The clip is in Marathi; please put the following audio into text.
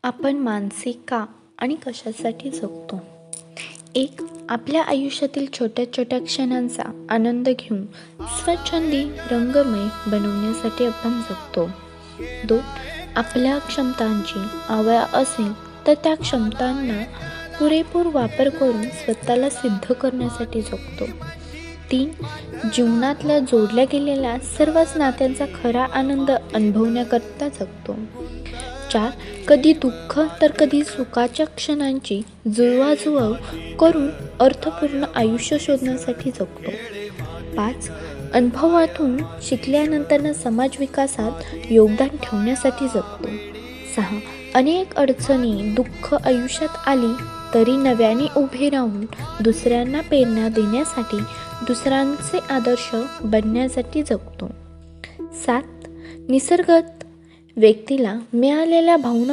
आपण मानसिक का आणि कशासाठी जगतो? एक, आपल्या आयुष्यातील छोट्या छोट्या क्षणांचा आनंद घेऊन स्वच्छंदी रंगमय बनवण्यासाठी आपण जगतो. 2, आपल्या क्षमतांची आवड असेल तर त्या क्षमतांना पुरेपूर वापर करून स्वतःला सिद्ध करण्यासाठी जगतो. 3, जीवनातल्या जोडल्या गेलेल्या सर्वच नात्यांचा खरा आनंद अनुभवण्याकरता जगतो. 4, कधी दुःख तर कधी सुखाच्या क्षणांची जुळवाजुळव करून अर्थपूर्ण आयुष्य शोधण्यासाठी जगतो. 5, अनुभवातून शिकल्यानंतर समाज विकासात योगदान ठेवण्यासाठी जगतो. 6, अनेक अडचणी दुःख आयुष्यात आली तरी नव्याने उभे राहून दुसऱ्यांना प्रेरणा देण्यासाठी दुसऱ्यांचे आदर्श बनण्यासाठी जगतो. 7, निसर्गात व्यक्तीला मिळालेल्या भावना